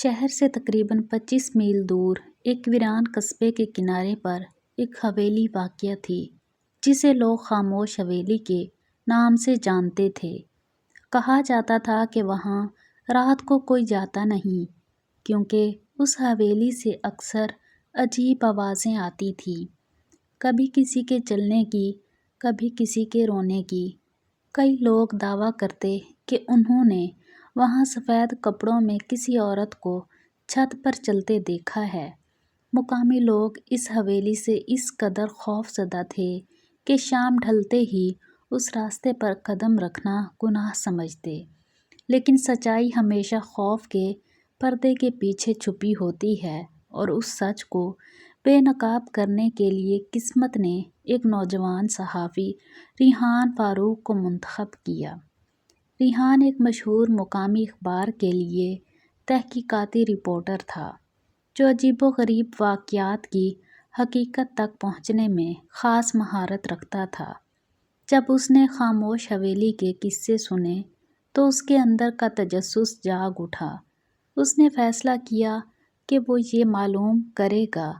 شہر سے تقریباً 25 میل دور ایک ویران قصبے کے کنارے پر ایک حویلی واقع تھی جسے لوگ خاموش حویلی کے نام سے جانتے تھے۔ کہا جاتا تھا کہ وہاں رات کو کوئی جاتا نہیں کیونکہ اس حویلی سے اکثر عجیب آوازیں آتی تھیں، کبھی کسی کے چلنے کی، کبھی کسی کے رونے کی۔ کئی لوگ دعویٰ کرتے کہ انہوں نے وہاں سفید کپڑوں میں کسی عورت کو چھت پر چلتے دیکھا ہے۔ مقامی لوگ اس حویلی سے اس قدر خوف زدہ تھے کہ شام ڈھلتے ہی اس راستے پر قدم رکھنا گناہ سمجھتے، لیکن سچائی ہمیشہ خوف کے پردے کے پیچھے چھپی ہوتی ہے، اور اس سچ کو بے نقاب کرنے کے لیے قسمت نے ایک نوجوان صحافی ریحان فاروق کو منتخب کیا۔ ریحان ایک مشہور مقامی اخبار کے لیے تحقیقاتی رپورٹر تھا جو عجیب و غریب واقعات کی حقیقت تک پہنچنے میں خاص مہارت رکھتا تھا۔ جب اس نے خاموش حویلی کے قصے سنے تو اس کے اندر کا تجسس جاگ اٹھا۔ اس نے فیصلہ کیا کہ وہ یہ معلوم کرے گا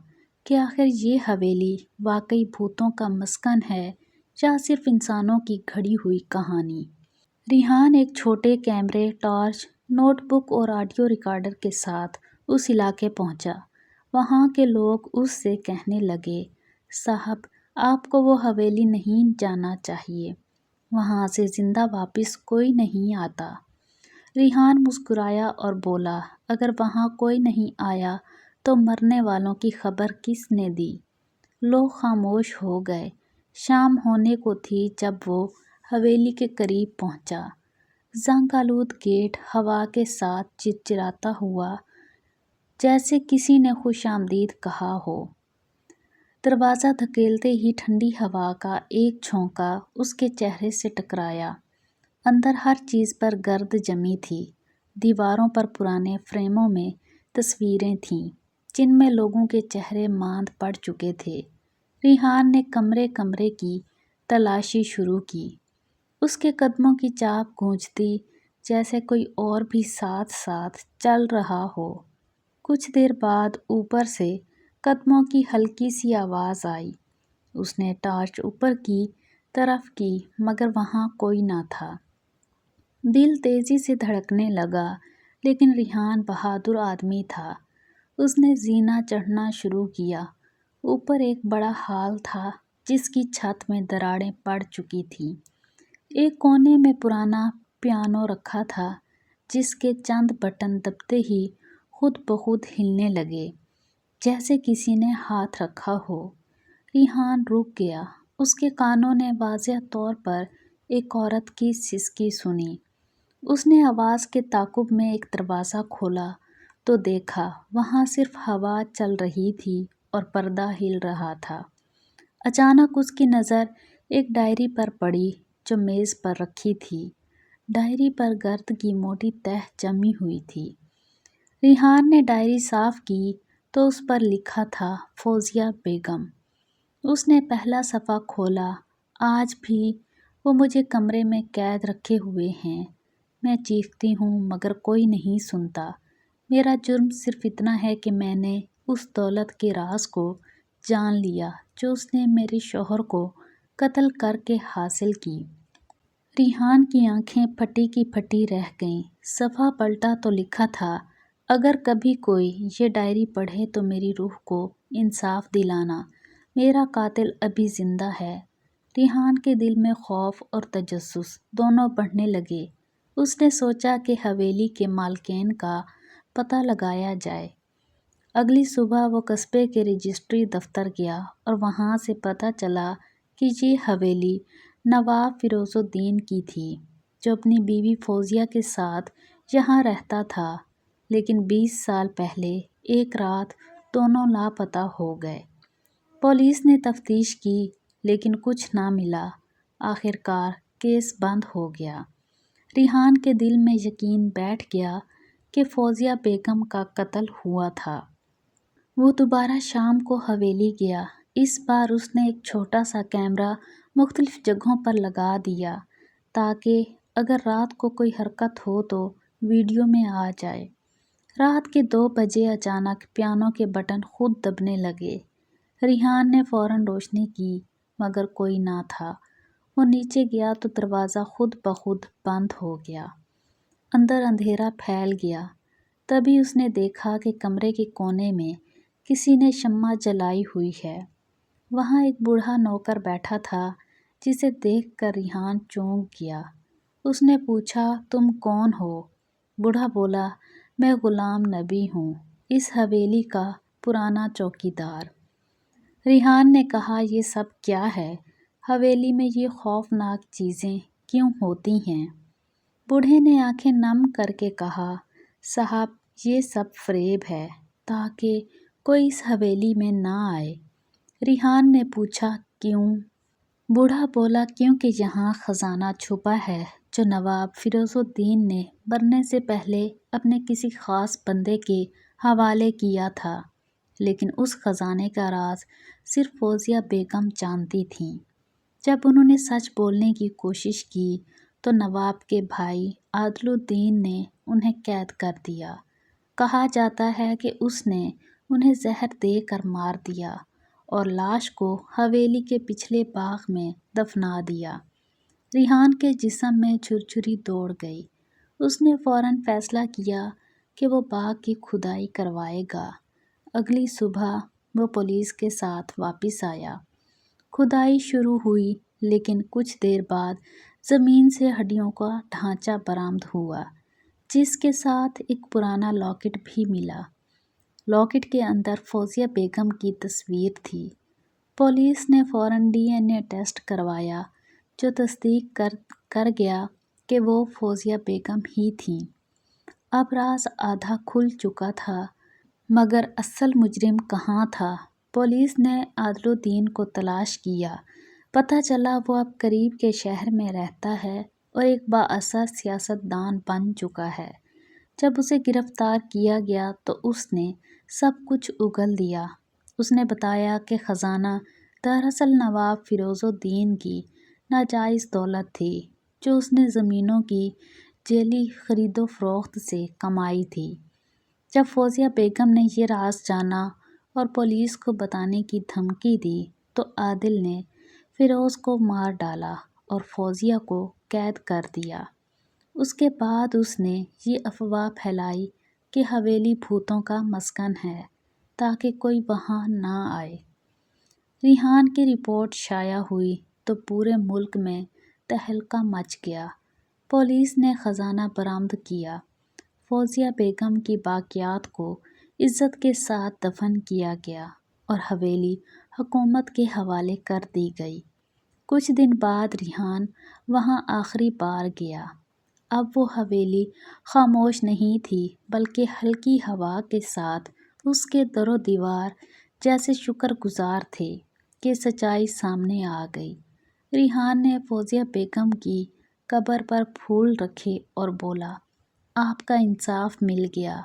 کہ آخر یہ حویلی واقعی بھوتوں کا مسکن ہے یا صرف انسانوں کی گھڑی ہوئی کہانی۔ ریحان ایک چھوٹے کیمرے، ٹارچ، نوٹ بک اور آڈیو ریکارڈر کے ساتھ اس علاقے پہنچا۔ وہاں کے لوگ اس سے کہنے لگے، "صاحب، آپ کو وہ حویلی نہیں جانا چاہیے، وہاں سے زندہ واپس کوئی نہیں آتا۔" ریحان مسکرایا اور بولا، "اگر وہاں کوئی نہیں آیا تو مرنے والوں کی خبر کس نے دی؟" لوگ خاموش ہو گئے۔ شام ہونے کو تھی جب وہ حویلی کے قریب پہنچا۔ زنگ آلود گیٹ ہوا کے ساتھ چرچراتا ہوا جیسے کسی نے خوش آمدید کہا ہو۔ دروازہ دھکیلتے ہی ٹھنڈی ہوا کا ایک جھونکا اس کے چہرے سے ٹکرایا۔ اندر ہر چیز پر گرد جمی تھی۔ دیواروں پر پرانے فریموں میں تصویریں تھیں جن میں لوگوں کے چہرے ماند پڑ چکے تھے۔ ریحان نے کمرے کمرے کی تلاشی شروع کی۔ اس کے قدموں کی چاپ گونجتی جیسے کوئی اور بھی ساتھ ساتھ چل رہا ہو۔ کچھ دیر بعد اوپر سے قدموں کی ہلکی سی آواز آئی۔ اس نے ٹارچ اوپر کی طرف کی مگر وہاں کوئی نہ تھا۔ دل تیزی سے دھڑکنے لگا، لیکن ریحان بہادر آدمی تھا۔ اس نے زینہ چڑھنا شروع کیا۔ اوپر ایک بڑا ہال تھا جس کی چھت میں دراڑیں پڑ چکی تھیں۔ ایک کونے میں پرانا پیانو رکھا تھا جس کے چند بٹن دبتے ہی خود بخود ہلنے لگے جیسے کسی نے ہاتھ رکھا ہو۔ ریحان رک گیا۔ اس کے کانوں نے واضح طور پر ایک عورت کی سسکی سنی۔ اس نے آواز کے تعاقب میں ایک دروازہ کھولا تو دیکھا وہاں صرف ہوا چل رہی تھی اور پردہ ہل رہا تھا۔ اچانک اس کی نظر ایک ڈائری پر پڑی جو میز پر رکھی تھی۔ ڈائری پر گرد کی موٹی تہہ جمی ہوئی تھی۔ ریحان نے ڈائری صاف کی تو اس پر لکھا تھا، "فوزیہ بیگم۔" اس نے پہلا صفحہ کھولا۔ "آج بھی وہ مجھے کمرے میں قید رکھے ہوئے ہیں۔ میں چیختی ہوں مگر کوئی نہیں سنتا۔ میرا جرم صرف اتنا ہے کہ میں نے اس دولت کے راز کو جان لیا جو اس نے میرے شوہر کو قتل کر کے حاصل کی۔" ریحان کی آنکھیں پھٹی کی پھٹی رہ گئیں۔ صفحہ پلٹا تو لکھا تھا، "اگر کبھی کوئی یہ ڈائری پڑھے تو میری روح کو انصاف دلانا، میرا قاتل ابھی زندہ ہے۔" ریحان کے دل میں خوف اور تجسس دونوں بڑھنے لگے۔ اس نے سوچا کہ حویلی کے مالکین کا پتہ لگایا جائے۔ اگلی صبح وہ قصبے کے رجسٹری دفتر گیا اور وہاں سے پتہ چلا کہ یہ حویلی نواب فیروز الدین کی تھی جو اپنی بیوی فوزیہ کے ساتھ یہاں رہتا تھا، لیکن 20 سال پہلے ایک رات دونوں لاپتہ ہو گئے۔ پولیس نے تفتیش کی لیکن کچھ نہ ملا۔ آخر کار کیس بند ہو گیا۔ ریحان کے دل میں یقین بیٹھ گیا کہ فوزیہ بیگم کا قتل ہوا تھا۔ وہ دوبارہ شام کو حویلی گیا۔ اس بار اس نے ایک چھوٹا سا کیمرہ مختلف جگہوں پر لگا دیا تاکہ اگر رات کو کوئی حرکت ہو تو ویڈیو میں آ جائے۔ رات کے 2 بجے اچانک پیانو کے بٹن خود دبنے لگے۔ ریحان نے فوراً روشنی کی مگر کوئی نہ تھا۔ وہ نیچے گیا تو دروازہ خود بخود بند ہو گیا۔ اندر اندھیرا پھیل گیا۔ تبھی اس نے دیکھا کہ کمرے کے کونے میں کسی نے شمع جلائی ہوئی ہے۔ وہاں ایک بوڑھا نوکر بیٹھا تھا جسے دیکھ کر ریحان چونک گیا۔ اس نے پوچھا، تم کون ہو؟ بوڑھا بولا، میں غلام نبی ہوں، اس حویلی کا پرانا چوکیدار۔ ریحان نے کہا، یہ سب کیا ہے؟ حویلی میں یہ خوفناک چیزیں کیوں ہوتی ہیں؟ بوڑھے نے آنکھیں نم کر کے کہا، صاحب یہ سب فریب ہے تاکہ کوئی اس حویلی میں نہ آئے۔ ریحان نے پوچھا، کیوں؟ بوڑھا بولا، کیونکہ یہاں خزانہ چھپا ہے جو نواب فیروز الدین نے مرنے سے پہلے اپنے کسی خاص بندے کے حوالے کیا تھا، لیکن اس خزانے کا راز صرف فوزیہ بیگم جانتی تھیں۔ جب انہوں نے سچ بولنے کی کوشش کی تو نواب کے بھائی عادل الدین نے انہیں قید کر دیا۔ کہا جاتا ہے کہ اس نے انہیں زہر دے کر مار دیا اور لاش کو حویلی کے پچھلے باغ میں دفنا دیا۔ ریحان کے جسم میں جھرجھری دوڑ گئی۔ اس نے فوراً فیصلہ کیا کہ وہ باغ کی کھدائی کروائے گا۔ اگلی صبح وہ پولیس کے ساتھ واپس آیا۔ کھدائی شروع ہوئی لیکن کچھ دیر بعد زمین سے ہڈیوں کا ڈھانچہ برآمد ہوا، جس کے ساتھ ایک پرانا لاکٹ بھی ملا۔ لاکٹ کے اندر فوزیہ بیگم کی تصویر تھی۔ پولیس نے فوراً DNA ٹیسٹ کروایا جو تصدیق کر گیا کہ وہ فوزیہ بیگم ہی تھیں۔ اب راز آدھا کھل چکا تھا، مگر اصل مجرم کہاں تھا؟ پولیس نے عادل الدین کو تلاش کیا۔ پتہ چلا وہ اب قریب کے شہر میں رہتا ہے اور ایک بااثر سیاست دان بن چکا ہے۔ جب اسے گرفتار کیا گیا تو اس نے سب کچھ اگل دیا۔ اس نے بتایا کہ خزانہ دراصل نواب فیروز الدین کی ناجائز دولت تھی جو اس نے زمینوں کی جعلی خرید و فروخت سے کمائی تھی۔ جب فوزیہ بیگم نے یہ راز جانا اور پولیس کو بتانے کی دھمکی دی تو عادل نے فیروز کو مار ڈالا اور فوزیہ کو قید کر دیا۔ اس کے بعد اس نے یہ افواہ پھیلائی کہ حویلی بھوتوں کا مسکن ہے تاکہ کوئی وہاں نہ آئے۔ ریحان کی رپورٹ شائع ہوئی تو پورے ملک میں تہلکہ مچ گیا۔ پولیس نے خزانہ برآمد کیا۔ فوزیہ بیگم کی باقیات کو عزت کے ساتھ دفن کیا گیا اور حویلی حکومت کے حوالے کر دی گئی۔ کچھ دن بعد ریحان وہاں آخری بار گیا۔ اب وہ حویلی خاموش نہیں تھی بلکہ ہلکی ہوا کے ساتھ اس کے در و دیوار جیسے شکر گزار تھے کہ سچائی سامنے آ گئی۔ ریحان نے فوزیہ بیگم کی قبر پر پھول رکھے اور بولا، آپ کا انصاف مل گیا۔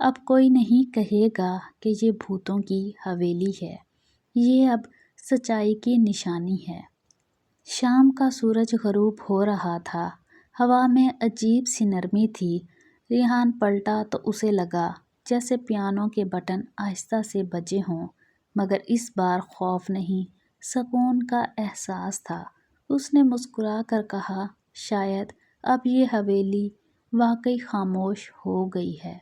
اب کوئی نہیں کہے گا کہ یہ بھوتوں کی حویلی ہے، یہ اب سچائی کی نشانی ہے۔ شام کا سورج غروب ہو رہا تھا۔ ہوا میں عجیب سی نرمی تھی۔ ریحان پلٹا تو اسے لگا جیسے پیانو کے بٹن آہستہ سے بجے ہوں، مگر اس بار خوف نہیں، سکون کا احساس تھا۔ اس نے مسکرا کر کہا، شاید اب یہ حویلی واقعی خاموش ہو گئی ہے۔